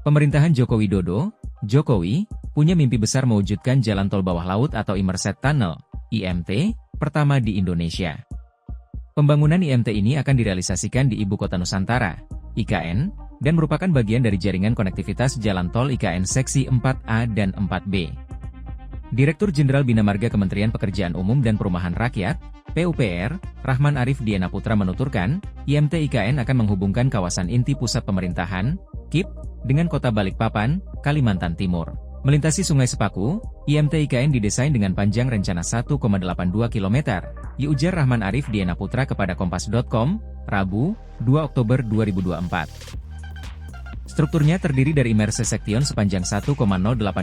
Pemerintahan Joko Widodo, Jokowi, punya mimpi besar mewujudkan jalan tol bawah laut atau Immersed Tunnel, IMT, pertama di Indonesia. Pembangunan IMT ini akan direalisasikan di Ibu Kota Nusantara, IKN, dan merupakan bagian dari jaringan konektivitas jalan tol IKN Seksi 4A dan 4B. Direktur Jenderal Bina Marga Kementerian Pekerjaan Umum dan Perumahan Rakyat, PUPR, Rahman Arif Diana Putra menuturkan, IMT IKN akan menghubungkan kawasan inti pusat pemerintahan, KIP, dengan kota Balikpapan, Kalimantan Timur. Melintasi Sungai Sepaku, IMT IKN didesain dengan panjang rencana 1,82 km, diujar Rahman Arif Diana Putra kepada Kompas.com, Rabu, 2 Oktober 2024. Strukturnya terdiri dari Immersed Section sepanjang 1,08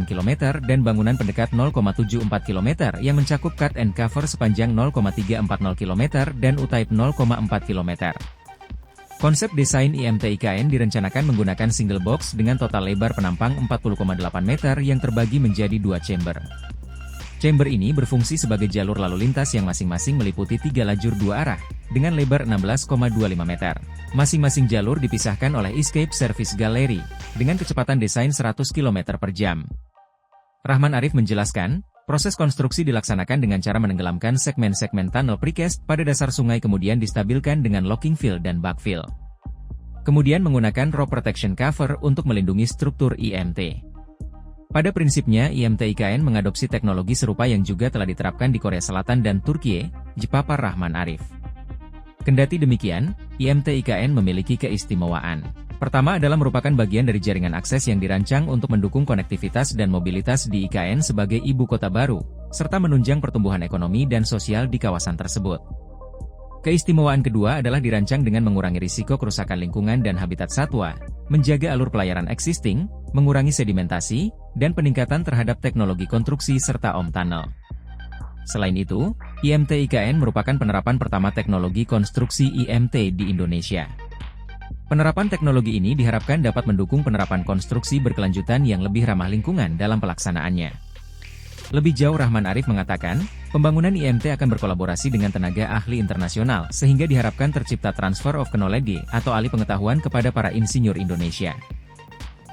km dan bangunan pendekat 0,74 km yang mencakup cut and cover sepanjang 0,340 km dan uType 0,4 km. Konsep desain IMT IKN direncanakan menggunakan single box dengan total lebar penampang 40,8 meter yang terbagi menjadi 2 chamber. Chamber ini berfungsi sebagai jalur lalu lintas yang masing-masing meliputi 3 lajur 2 arah, dengan lebar 16,25 meter. Masing-masing jalur dipisahkan oleh Escape Service Gallery, dengan kecepatan desain 100 km per jam. Rahman Arif menjelaskan, proses konstruksi dilaksanakan dengan cara menenggelamkan segmen-segmen tunnel precast pada dasar sungai kemudian distabilkan dengan locking fill dan backfill. Kemudian menggunakan rope protection cover untuk melindungi struktur IMT. Pada prinsipnya IMT IKN mengadopsi teknologi serupa yang juga telah diterapkan di Korea Selatan dan Turkiye, jepapar Rahman Arif. Kendati demikian, IMT IKN memiliki keistimewaan. Pertama adalah merupakan bagian dari jaringan akses yang dirancang untuk mendukung konektivitas dan mobilitas di IKN sebagai ibu kota baru, serta menunjang pertumbuhan ekonomi dan sosial di kawasan tersebut. Keistimewaan kedua adalah dirancang dengan mengurangi risiko kerusakan lingkungan dan habitat satwa, menjaga alur pelayaran existing, mengurangi sedimentasi, dan peningkatan terhadap teknologi konstruksi serta tunnel. Selain itu, IMT IKN merupakan penerapan pertama teknologi konstruksi IMT di Indonesia. Penerapan teknologi ini diharapkan dapat mendukung penerapan konstruksi berkelanjutan yang lebih ramah lingkungan dalam pelaksanaannya. Lebih jauh Rahman Arif mengatakan, pembangunan IMT akan berkolaborasi dengan tenaga ahli internasional sehingga diharapkan tercipta transfer of knowledge atau alih pengetahuan kepada para insinyur Indonesia.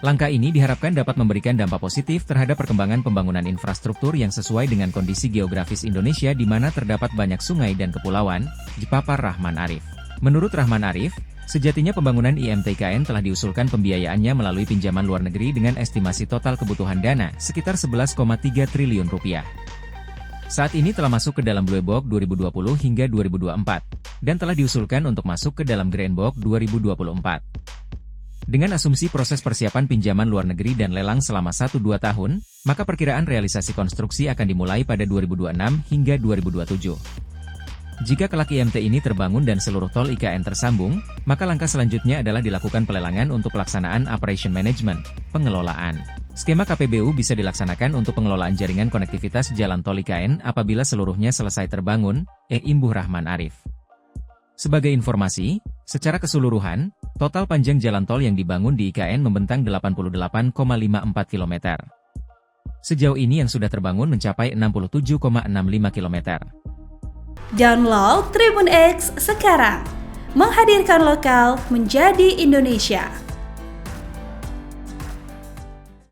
Langkah ini diharapkan dapat memberikan dampak positif terhadap perkembangan pembangunan infrastruktur yang sesuai dengan kondisi geografis Indonesia di mana terdapat banyak sungai dan kepulauan, jepapar Rahman Arif. Menurut Rahman Arif, sejatinya pembangunan IMT IKN telah diusulkan pembiayaannya melalui pinjaman luar negeri dengan estimasi total kebutuhan dana sekitar 11,3 triliun rupiah. Saat ini telah masuk ke dalam Blue Book 2020 hingga 2024, dan telah diusulkan untuk masuk ke dalam Green Book 2024. Dengan asumsi proses persiapan pinjaman luar negeri dan lelang selama 1-2 tahun, maka perkiraan realisasi konstruksi akan dimulai pada 2026 hingga 2027. Jika kelak IMT ini terbangun dan seluruh tol IKN tersambung, maka langkah selanjutnya adalah dilakukan pelelangan untuk pelaksanaan operation management, pengelolaan. Skema KPBU bisa dilaksanakan untuk pengelolaan jaringan konektivitas jalan tol IKN apabila seluruhnya selesai terbangun, imbuh Rahman Arif. Sebagai informasi, secara keseluruhan, total panjang jalan tol yang dibangun di IKN membentang 88,54 km. Sejauh ini yang sudah terbangun mencapai 67,65 km. Download Tribun X sekarang, menghadirkan lokal menjadi Indonesia.